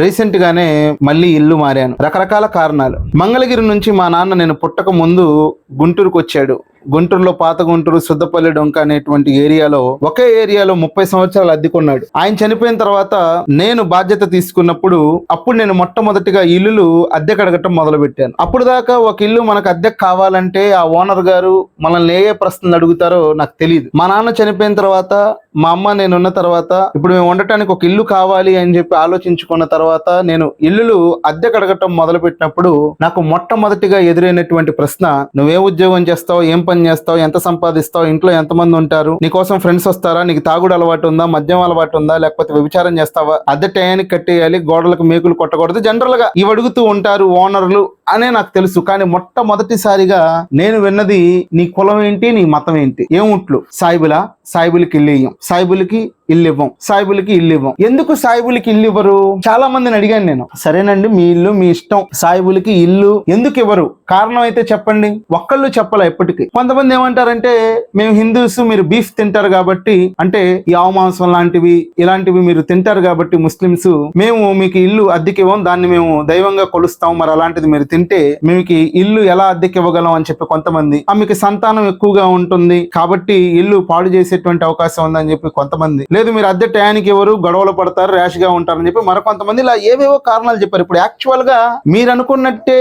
Recent గానే మళ్ళీ ఇల్లు మారాను. రకరకాల కారణాలు. మంగళగిరి నుంచి మా నాన్న నేను పుట్టక ముందు గుంటూరుకు వచ్చాడు. గుంటూరులో పాత గుంటూరు, సుద్దపల్లి డొంక అనేటువంటి ఏరియాలో ఒకే ఏరియాలో 30 సంవత్సరాలు అద్దెకున్నాడు. ఆయన చనిపోయిన తర్వాత నేను బాధ్యత తీసుకున్నప్పుడు అప్పుడు నేను మొట్టమొదటిగా ఇల్లులు అద్దె కడగటం మొదలు పెట్టాను. అప్పుడు దాకా ఒక ఇల్లు మనకు అద్దెకు కావాలంటే ఆ ఓనర్ గారు మనల్ని ఏ ప్రశ్నలు అడుగుతారో నాకు తెలియదు. మా నాన్న చనిపోయిన తర్వాత మా అమ్మ నేనున్న తర్వాత ఇప్పుడు మేము ఉండటానికి ఒక ఇల్లు కావాలి అని చెప్పి ఆలోచించుకున్న తర్వాత నేను ఇల్లులు అద్దె కడగటం మొదలు పెట్టినప్పుడు నాకు మొట్టమొదటిగా ఎదురైనటువంటి ప్రశ్న, నువ్వే ఉద్యోగం చేస్తావు, ఏం పని చేస్తావు, ఎంత సంపాదిస్తావు, ఇంట్లో ఎంతమంది ఉంటారు, నీకోసం ఫ్రెండ్స్ వస్తారా, నీకు తాగుడు అలవాటు ఉందా, మద్యం అలవాటు ఉందా, లేకపోతే వ్యభిచారం చేస్తావా, అద్దె టయానికి కట్టేయాలి, గోడలకు మేకులు కొట్టకూడదు, జనరల్ గా ఇవి అడుగుతూ ఉంటారు ఓనర్లు అనే నాకు తెలుసు. కానీ మొట్టమొదటిసారిగా నేను విన్నది నీ కులం ఏంటి, నీ మతం ఏంటి, ఏముంట్లు సాయిబులా, సాయిబులకి ఇల్లు ఇయ్యం, సాయిబులకి ఇల్లు ఇవ్వం, సాయిబులకి ఇల్లు ఇవ్వం. ఎందుకు సాయిబులకి ఇల్లు ఇవ్వరు? చాలా మందిని అడిగాను నేను. సరేనండి, మీ ఇల్లు మీ ఇష్టం, సాయిబులకి ఇల్లు ఎందుకు ఇవ్వరు, కారణం అయితే చెప్పండి. ఒక్కళ్ళు చెప్పలే ఎప్పటికీ. కొంతమంది ఏమంటారంటే మేము హిందూస్, మీరు బీఫ్ తింటారు కాబట్టి, అంటే ఈ ఆవు మాంసం లాంటివి ఇలాంటివి మీరు తింటారు కాబట్టి ముస్లిమ్స్, మేము మీకు ఇల్లు అద్దెకి ఇవ్వం, దాన్ని మేము దైవంగా కొలుస్తాం, మరి అలాంటిది మీరు తింటే మీకు ఇల్లు ఎలా అద్దెకి ఇవ్వగలం అని చెప్పి కొంతమంది, మీకు సంతానం ఎక్కువగా ఉంటుంది కాబట్టి ఇల్లు పాడు చేసేటువంటి అవకాశం ఉందని చెప్పి కొంతమంది, లేదు మీరు అద్దె టయానికి ఎవరు, గొడవలు పడతారు, ర్యాష్ గా ఉంటారని చెప్పి మరికొంతమంది ఇలా ఏవేవో కారణాలు చెప్పారు. ఇప్పుడు యాక్చువల్ గా మీరు అనుకున్నట్టే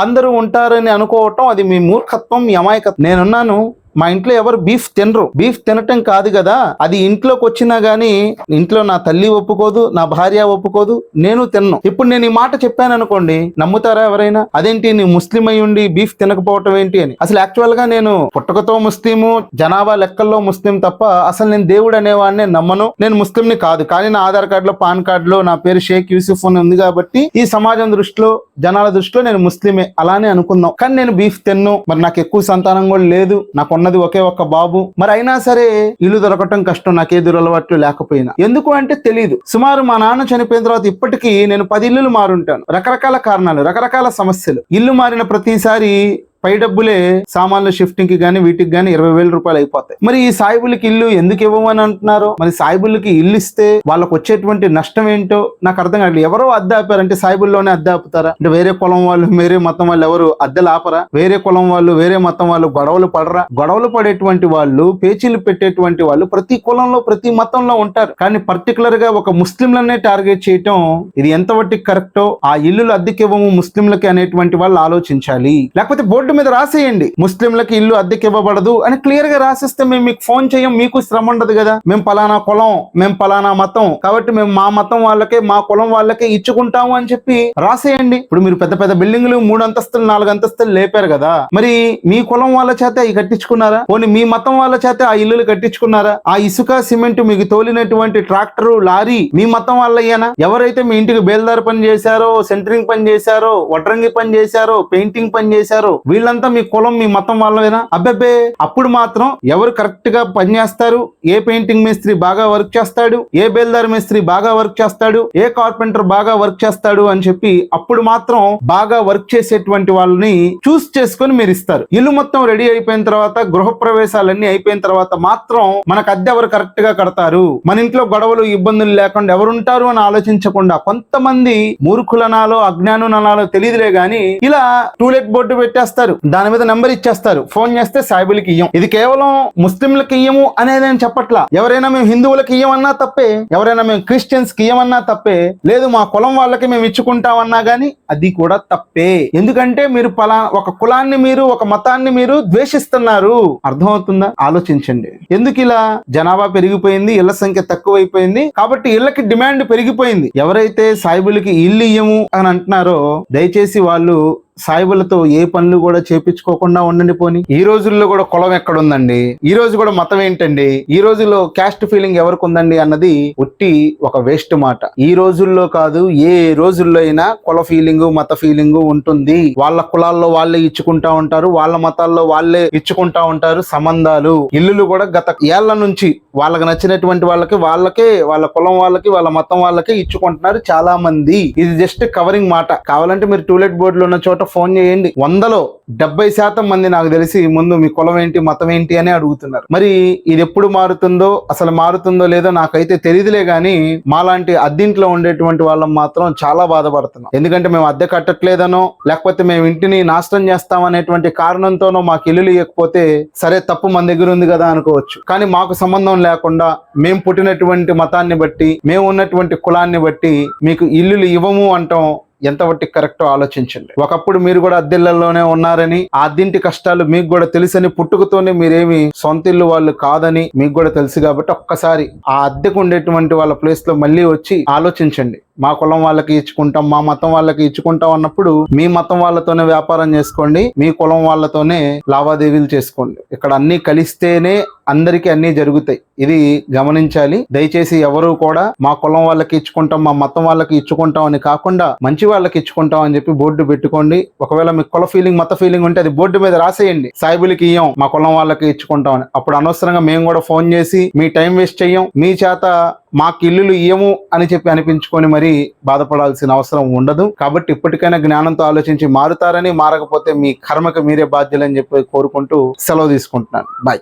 అందరూ ఉంటారని అనుకోవటం అది మీ మూర్ఖత్వం, మీ అమాయకత్వం. నేనున్నాను, మా ఇంట్లో ఎవరు బీఫ్ తినరు. బీఫ్ తినటం కాదు కదా, అది ఇంట్లోకి వచ్చినా గానీ ఇంట్లో నా తల్లి ఒప్పుకోదు, నా భార్య ఒప్పుకోదు, నేను తిన్ను. ఇప్పుడు నేను ఈ మాట చెప్పాను అనుకోండి, నమ్ముతారా ఎవరైనా? అదేంటి నీ ముస్లిం అయి ఉండి బీఫ్ తినకపోవటం ఏంటి అని. అసలు యాక్చువల్ గా నేను పుట్టకతో ముస్లిము, జనాభా లెక్కల్లో ముస్లిం తప్ప అసలు నేను దేవుడు అనేవాడిని నమ్మను. నేను ముస్లింని కాదు, కానీ నా ఆధార్ కార్డులో, పాన్ కార్డులో నా పేరు షేక్ యూసుఫ్ అని ఉంది కాబట్టి ఈ సమాజం దృష్టిలో, జనాల దృష్టిలో నేను ముస్లిమే, అలానే అనుకుందాం. కానీ నేను బీఫ్ తిన్ను, మరి నాకు ఎక్కువ సంతానం కూడా లేదు, నాకు ఉన్నది ఒకే ఒక్క బాబు, మరి అయినా సరే ఇల్లు దొరకటం కష్టం, నాకే దురలవాట్లు లేకపోయినా. ఎందుకు అంటే తెలియదు. సుమారు మా నాన్న చనిపోయిన తర్వాత ఇప్పటికీ నేను 10 ఇల్లులు మారుంటాను. రకరకాల కారణాలు, రకరకాల సమస్యలు. ఇల్లు మారిన ప్రతిసారి పై డబ్బులే సామాన్లు షిఫ్టింగ్ కి గానీ వీటికి గానీ 20,000 రూపాయలు అయిపోతాయి. మరి ఈ సాయిబులకి ఇల్లు ఎందుకు ఇవ్వమని అంటున్నారు? మరి సాయిబులకి ఇల్లు ఇస్తే వాళ్ళకు వచ్చేటువంటి నష్టం ఏంటో నాకు అర్థం కాదు. ఎవరో అద్దె ఆపారంటే సాయిబుల్లోనే అద్దె ఆపుతారా? అంటే వేరే కులం వాళ్ళు, వేరే మతం వాళ్ళు ఎవరు అద్దెలు ఆపరా? వేరే కులం వాళ్ళు, వేరే మతం వాళ్ళు గొడవలు పడరా? గొడవలు పడేటువంటి వాళ్ళు, పేచీలు పెట్టేటువంటి వాళ్ళు ప్రతి కులంలో, ప్రతి మతంలో ఉంటారు. కానీ పర్టికులర్ గా ఒక ముస్లింలనే టార్గెట్ చేయటం ఇది ఎంతవరకు కరెక్టో, ఆ ఇల్లులు అద్దెకి ఇవ్వము ముస్లింలకి అనేటువంటి వాళ్ళు ఆలోచించాలి. లేకపోతే బోర్డు మీద రాసేయండి, ముస్లింలకి ఇల్లు అద్దెకి ఇవ్వబడదు అని క్లియర్ గా రాసిస్తే మేము మీకు ఫోన్ చేయం, మీకు శ్రమ ఉండదు కదా. మేము పలానా కులం, మేము పలానా మతం కాబట్టి మేము మా మతం వాళ్ళకే, మా కులం వాళ్ళకే ఇచ్చుకుంటాము అని చెప్పి రాసేయండి. ఇప్పుడు మీరు పెద్ద పెద్ద బిల్డింగ్లు 3 అంతస్తులు 4 అంతస్తులు లేపారు కదా, మరి మీ కులం వాళ్ళ చేత అవి కట్టించుకున్నారా? పోనీ మీ మతం వాళ్ళ చేత ఆ ఇల్లులు కట్టించుకున్నారా? ఆ ఇసుక సిమెంట్ మీకు తోలినటువంటి ట్రాక్టరు, లారీ మీ మతం వాళ్ళయ్యానా? ఎవరైతే మీ ఇంటికి బేల్దారి పని చేశారో, సెంటరింగ్ పని చేశారో, వడ్రంగి పని చేశారో, పెయింటింగ్ పని చేశారో, వీళ్ళంతా మీ కులం, మీ మతం వాళ్ళవేనా? అబ్బబ్బే, అప్పుడు మాత్రం ఎవరు కరెక్ట్ గా పనిచేస్తారు, ఏ పెయింటింగ్ మేస్త్రి బాగా వర్క్ చేస్తాడు, ఏ బేల్దారి మేస్త్రి బాగా వర్క్ చేస్తాడు, ఏ కార్పెంటర్ బాగా వర్క్ చేస్తాడు అని చెప్పి అప్పుడు మాత్రం బాగా వర్క్ చేసేటువంటి వాళ్ళని చూస్ చేసుకొని మీరు ఇస్తారు. ఇల్లు మొత్తం రెడీ అయిపోయిన తర్వాత, గృహ ప్రవేశాలన్నీ అయిపోయిన తర్వాత మాత్రం మనకు అద్దె ఎవరు కరెక్ట్ గా కడతారు, మన ఇంట్లో గొడవలు ఇబ్బందులు లేకుండా ఎవరుంటారు అని ఆలోచించకుండా కొంతమంది మూర్ఖులనాలో అజ్ఞానులనాలో తెలియదులే గాని ఇలా టూలెట్ బోర్డు పెట్టేస్తారు, దాని మీద నెంబర్ ఇచ్చేస్తారు, ఫోన్ చేస్తే సాయిబులకి ఇయ్యం. ఇది కేవలం ముస్లింలకి ఇయ్యము అనేది నేను చెప్పట్లా. ఎవరైనా మేము హిందువులకి ఇయ్యమన్నా తప్పే, ఎవరైనా మేము క్రిస్టియన్స్ కి ఇయ్యమన్నా తప్పే, లేదు మా కులం వాళ్ళకి మేము ఇచ్చుకుంటామన్నా గానీ అది కూడా తప్పే. ఎందుకంటే మీరు ఒక కులాన్ని, మీరు ఒక మతాన్ని మీరు ద్వేషిస్తున్నారు. అర్థమవుతుందా? ఆలోచించండి. ఎందుకు ఇలా జనాభా పెరిగిపోయింది, ఇళ్ల సంఖ్య తక్కువైపోయింది కాబట్టి ఇళ్లకి డిమాండ్ పెరిగిపోయింది. ఎవరైతే సాయిబులకి ఇల్లు ఇయ్యము అని అంటున్నారో దయచేసి వాళ్ళు సాయిబులతో ఏ పనులు కూడా చేపించుకోకుండా ఉండండి. పోని ఈ రోజుల్లో కూడా కులం ఎక్కడుందండి? ఈ రోజు కూడా మతం ఏంటండి? ఈ రోజుల్లో క్యాస్ట్ ఫీలింగ్ ఎవరికి ఉందండి అన్నది ఒట్టి ఒక వేస్ట్ మాట. ఈ రోజుల్లో కాదు, ఏ రోజుల్లో అయినా కుల ఫీలింగ్, మత ఫీలింగ్ ఉంటుంది. వాళ్ళ కులాల్లో వాళ్ళే ఇచ్చుకుంటా ఉంటారు, వాళ్ళ మతాల్లో వాళ్ళే ఇచ్చుకుంటా ఉంటారు సంబంధాలు. ఇల్లులు కూడా గత ఏళ్ల నుంచి వాళ్ళకి నచ్చినటువంటి వాళ్ళకే, వాళ్ళ కులం వాళ్ళకి, వాళ్ళ మతం వాళ్ళకి ఇచ్చుకుంటున్నారు చాలా మంది. ఇది జస్ట్ కవరింగ్ మాట. కావాలంటే మీరు టూలెట్ బోర్డులో ఉన్న చోట కూడా ఫోన్ చేయండి. 100లో 70% మంది నాకు తెలిసి ముందు మీ కులం ఏంటి, మతం ఏంటి అని అడుగుతున్నారు. మరి ఇది ఎప్పుడు మారుతుందో, అసలు మారుతుందో లేదో నాకైతే తెలియదులే గానీ మాలాంటి అద్దెంట్లో ఉండేటువంటి వాళ్ళం మాత్రం చాలా బాధపడుతున్నాం. ఎందుకంటే మేము అద్దె కట్టట్లేదనో, లేకపోతే మేము ఇంటిని నాశనం చేస్తామనేటువంటి కారణంతోనో మాకు ఇల్లులు ఇవ్వకపోతే సరే తప్పు మన దగ్గర ఉంది కదా అనుకోవచ్చు. కానీ మాకు సంబంధం లేకుండా మేము పుట్టినటువంటి మతాన్ని బట్టి, మేము ఉన్నటువంటి కులాన్ని బట్టి మీకు ఇల్లులు ఇవ్వము అంటాం ఎంతవరకు కరెక్టో ఆలోచించండి. ఒకప్పుడు మీరు కూడా అద్దెళ్లలోనే ఉన్నారని, ఆ అద్దెంటి కష్టాలు మీకు కూడా తెలుసని, పుట్టుకతోనే మీరేమి సొంత ఇల్లు వాళ్ళు కాదని మీకు కూడా తెలుసు. కాబట్టి ఒక్కసారి ఆ అద్దెకు ఉండేటువంటి వాళ్ళ ప్లేస్ లో మళ్ళీ వచ్చి ఆలోచించండి. మా కులం వాళ్ళకి ఇచ్చుకుంటాం, మా మతం వాళ్ళకి ఇచ్చుకుంటాం అన్నప్పుడు మీ మతం వాళ్ళతోనే వ్యాపారం చేసుకోండి, మీ కులం వాళ్ళతోనే లావాదేవీలు చేసుకోండి. ఇక్కడ అన్ని కలిస్తేనే అందరికీ అన్ని జరుగుతాయి. ఇది గమనించాలి. దయచేసి ఎవరు కూడా మా కులం వాళ్ళకి ఇచ్చుకుంటాం, మా మతం వాళ్ళకి ఇచ్చుకుంటాం అని కాకుండా మంచి వాళ్ళకి ఇచ్చుకుంటాం అని చెప్పి బోర్డు పెట్టుకోండి. ఒకవేళ మీ కుల ఫీలింగ్, మత ఫీలింగ్ ఉంటే అది బోర్డు మీద రాసేయండి, సాయిబులకి ఇయ్యం, మా కులం వాళ్ళకి ఇచ్చుకుంటాం అని. అప్పుడు అనవసరంగా మేము కూడా ఫోన్ చేసి మీ టైం వేస్ట్ చెయ్యం, మీ చేత మాకు ఇల్లులు ఇయ్యము అని చెప్పి అనిపించుకొని మరి బాధపడాల్సిన అవసరం ఉండదు. కాబట్టి ఇప్పటికైనా జ్ఞానంతో ఆలోచించి మారుతారని, మారకపోతే మీ కర్మకు మీరే బాధ్యులని చెప్పి కోరుకుంటూ సెలవు తీసుకుంటున్నాను. బాయ్.